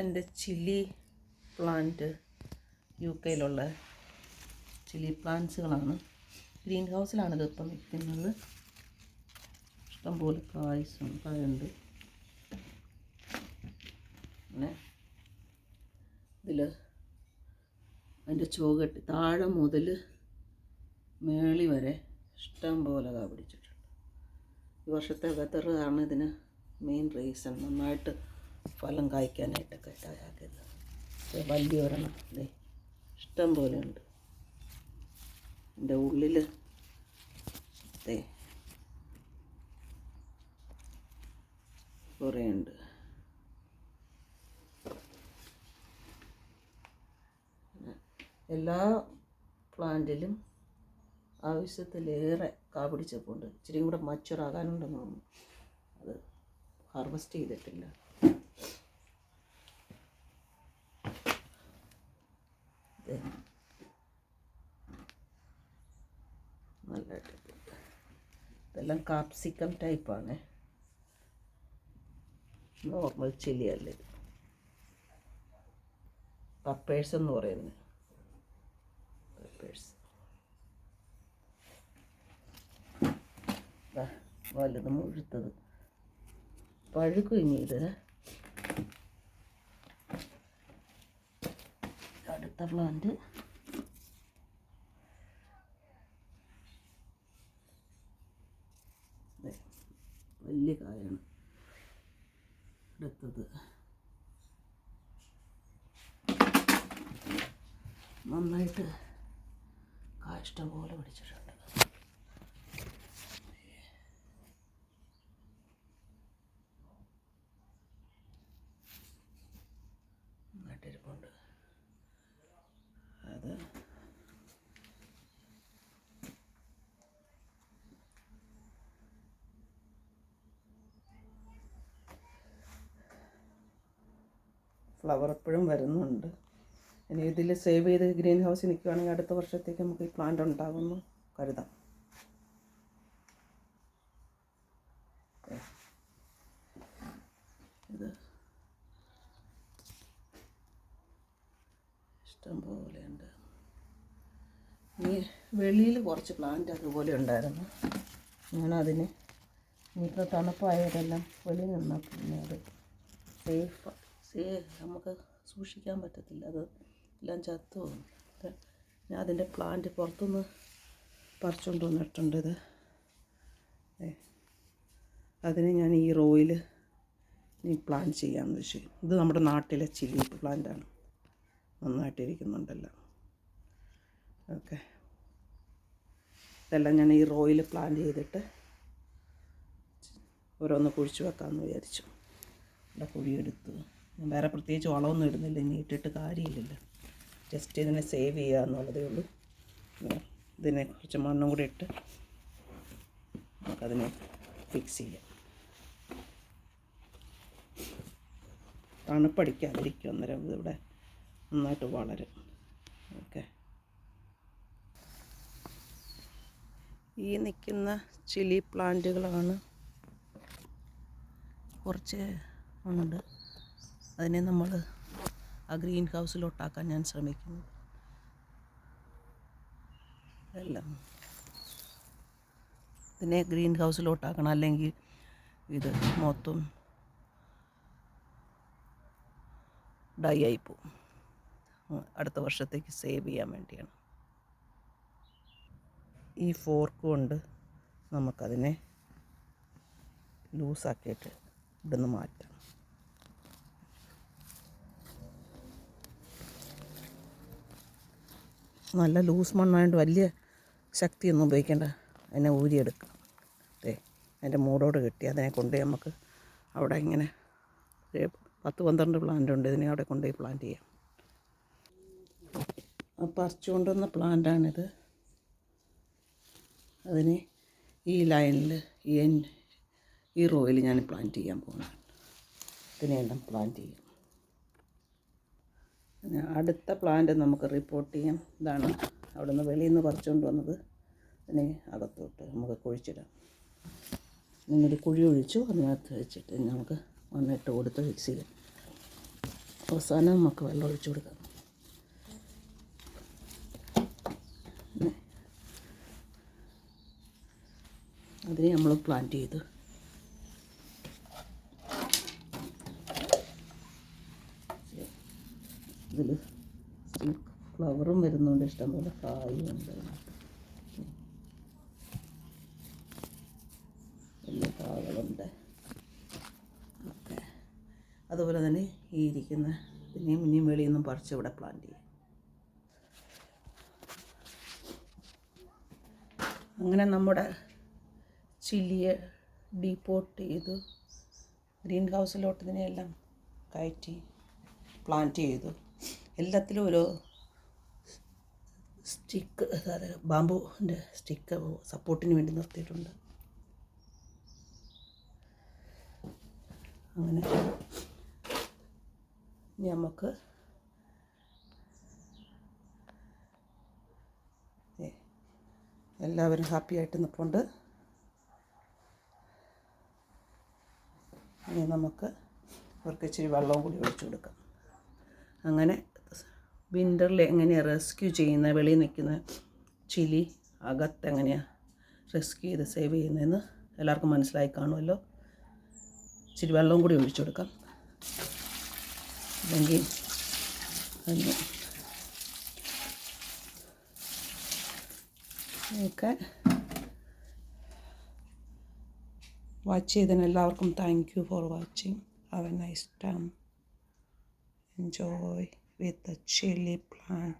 എൻ്റെ chilli plant UK chilli പ്ലാന്റ്സുകളാണ്. Green ഹൗസിലാണിത് ഇപ്പം നിൽക്കുന്നത്. ഇഷ്ടംപോലെ കായുണ്ട്. അങ്ങനെ ഇതിൽ അതിൻ്റെ ചുവകെട്ടി താഴെ മുതൽ മേളി വരെ ഇഷ്ടം പോലെ കാ പിടിച്ചിട്ടുണ്ട്. ഈ വർഷത്തെ വെതറാണ് ഇതിന് മെയിൻ റീസൺ. നന്നായിട്ട് ഫലം കായ്ക്കാനായിട്ടൊക്കെ ഇട്ടാക്കിയത്. വലിയൊരെണ്ണം ദേ ഇഷ്ടം പോലെ ഉണ്ട്. എൻ്റെ ഉള്ളിൽ ദേ കുറേ ഉണ്ട്. എല്ലാ പ്ലാന്റിലും ആവശ്യത്തിലേറെ കാ പിടിച്ചപ്പോണ്ട്. ഇച്ചിരിയും കൂടെ മച്ചുറാകാനുണ്ടെന്ന് തോന്നുന്നു. അത് ഹാർവെസ്റ്റ് ചെയ്തിട്ടില്ല. നല്ലതായിട്ട് ഇതെല്ലാം കാപ്സിക്കം ടൈപ്പാണ്. നോർമൽ ചില്ലി അല്ല ഇത്. പെപ്പേഴ്സ് എന്ന് പറയുന്നത്. പെപ്പേഴ്സ് വലുത് മുഴുത്തത് പഴുക്കും. ഇനി ഇത് അടുത്ത പ്ലാന്റ് വലിയ കായാണ്. അടുത്തത് നന്നായിട്ട് കായ ഇഷ്ടം പോലെ പിടിച്ചിട്ടുണ്ട്. നട്ടിരിപ്പുണ്ട്. അത് ഫ്ലവർ എപ്പോഴും വരുന്നുണ്ട്. ഇനി ഇതിൽ സേവ് ചെയ്ത് ഗ്രീൻ ഹൗസിൽ നിൽക്കുകയാണെങ്കിൽ അടുത്ത വർഷത്തേക്ക് നമുക്ക് ഈ പ്ലാന്റ് ഉണ്ടാകുമെന്ന് കരുതാം. ഇത് ഇഷ്ടം പോലെയുണ്ട്. ഇനി വെളിയിൽ കുറച്ച് പ്ലാന്റ് അതുപോലെ ഉണ്ടായിരുന്നു. ഞാനതിന് ഇനിയിപ്പോൾ തണുപ്പായതെല്ലാം വെളിയിൽ നിന്നാൽ പിന്നെ അത് നമുക്ക് സൂക്ഷിക്കാൻ പറ്റത്തില്ല. അത് എല്ലാം ചത്തു പോകും. ഞാൻ അതിൻ്റെ പ്ലാന്റ് പുറത്തുനിന്ന് പറിച്ചുകൊണ്ട് വന്നിട്ടുണ്ട്. അതിന് ഞാൻ ഈ റോയിൽ ഇനി പ്ലാൻ ചെയ്യാമെന്ന് വെച്ചു. ഇത് നമ്മുടെ നാട്ടിലെ ചില്ലി പ്ലാന്റാണ്. നന്നായിട്ടിരിക്കുന്നുണ്ടല്ലോ. ഓക്കെ, ഇതെല്ലാം ഞാൻ ഈ റോയിൽ പ്ലാൻ ചെയ്തിട്ട് ഓരോന്ന് കുഴിച്ച് വെക്കാമെന്ന് വിചാരിച്ചു. ഇവിടെ കുഴിയെടുത്തു. ഞാൻ വേറെ പ്രത്യേകിച്ച് വളമൊന്നും ഇടുന്നില്ല. ഇനി ഇട്ടിട്ട് കാര്യമില്ലല്ലോ. ജസ്റ്റ് ഇതിനെ സേവ് ചെയ്യുക എന്നുള്ളതേ ഉള്ളൂ. ഇതിനെ കുറച്ച് മണ്ണും കൂടി ഇട്ട് നമുക്കതിനെ ഫിക്സ് ചെയ്യാം. തണുപ്പടിക്കാതിരിക്കും. അന്നേരം ഇതിവിടെ നന്നായിട്ട് വളരും. ഓക്കെ, ഈ നിൽക്കുന്ന ചില്ലി പ്ലാന്റുകളാണ്. കുറച്ച് ഉണ്ട്. അതിനെ നമ്മൾ ആ ഗ്രീൻ ഹൗസിലോട്ടാക്കാൻ ഞാൻ ശ്രമിക്കുന്നു. എല്ലാം ഇതിനെ ഗ്രീൻ ഹൗസിലോട്ടാക്കണം. അല്ലെങ്കിൽ ഇത് മൊത്തം ഡൈ ആയിപ്പോവും. അടുത്ത വർഷത്തേക്ക് സേവ് ചെയ്യാൻ വേണ്ടിയാണ്. ഈ ഫോർക്ക് കൊണ്ട് നമുക്കതിനെ ലൂസാക്കിയിട്ട് ഇവിടുന്ന് മാറ്റാം. നല്ല ലൂസ് മണ്ണായതുകൊണ്ട് വലിയ ശക്തിയൊന്നും ഉപയോഗിക്കേണ്ട. അതിനെ ഊരിയെടുക്കാം. അതിൻ്റെ മൂടോട് കെട്ടി അതിനെ കൊണ്ടുപോയി നമുക്ക് അവിടെ ഇങ്ങനെ 10-12 പ്ലാന്റ് ഉണ്ട്. ഇതിനെ അവിടെ കൊണ്ടുപോയി പ്ലാന്റ് ചെയ്യാം. പറിച്ചു കൊണ്ടുവന്ന പ്ലാന്റാണിത്. അതിന് ഈ ലൈനിൽ ഈ റോയിൽ ഞാൻ പ്ലാന്റ് ചെയ്യാൻ പോകുന്നതാണ്. ഇതിനെല്ലാം പ്ലാന്റ് ചെയ്യും. അടുത്ത പ്ലാന്റ് നമുക്ക് റിപ്പോർട്ട് ചെയ്യാം. ഇതാണ് അവിടെ നിന്ന് വെളിയിൽ നിന്ന് പറിച്ചുകൊണ്ട് വന്നത്. അതിനെ അകത്തോട്ട് നമുക്ക് കുഴിച്ചിടാം. ഇങ്ങനൊരു കുഴി ഒഴിച്ചു അതിനകത്ത് വെച്ചിട്ട് നമുക്ക് മണ്ണിട്ട് കൊടുത്ത് ഫിക്സ് ചെയ്യാം. അവസാനം നമുക്ക് വെള്ളം ഒഴിച്ചു കൊടുക്കാം. അതിനെ നമ്മൾ പ്ലാന്റ് ചെയ്തു. ഇതിൽ ഫ്ലവറും വരുന്നുണ്ട്, ഇഷ്ടംപോലെ കായുണ്ട്, വലിയ കാകളുണ്ട്. ഓക്കെ, അതുപോലെ തന്നെ ഈ ഇരിക്കുന്ന ഇനിയും വെളിയിൽ നിന്നും പറിച്ച് ഇവിടെ പ്ലാന്റ് ചെയ്യും. അങ്ങനെ നമ്മുടെ ചില്ലിയെ ഡീപോട്ട് ചെയ്തു, ഗ്രീൻ ഹൗസിലോട്ട് ഇതിനെയെല്ലാം കയറ്റി പ്ലാന്റ് ചെയ്തു. എല്ലാത്തിലും ഒരു സ്റ്റിക്ക്, അതായത് ബാമ്പുവിൻ്റെ സ്റ്റിക്ക് സപ്പോർട്ടിന് വേണ്ടി നിർത്തിയിട്ടുണ്ട്. അങ്ങനെ നമുക്ക് എല്ലാവരും ഹാപ്പിയായിട്ട് നിൽപ്പുണ്ട്. ഇനി നമുക്ക് അവർക്ക് ഇച്ചിരി വെള്ളവും കൂടി ഒഴിച്ചു കൊടുക്കാം. അങ്ങനെ വിൻ്ററിൽ എങ്ങനെയാണ് റെസ്ക്യൂ ചെയ്യുന്നത്, വെളിയിൽ നിൽക്കുന്ന ചില്ലി അകത്ത് എങ്ങനെയാണ് റെസ്ക്യൂ ചെയ്ത് സേവ് ചെയ്യുന്നതെന്ന് എല്ലാവർക്കും മനസ്സിലായി കാണുമല്ലോ. ഇച്ചിരി വെള്ളവും കൂടി ഒഴിച്ചു കൊടുക്കാം, അല്ലെങ്കിൽ അതിന് ഒക്കെ വാച്ച് ചെയ്തതിന് എല്ലാവർക്കും thank you for watching. Have A nice time. Enjoy with the chili plant.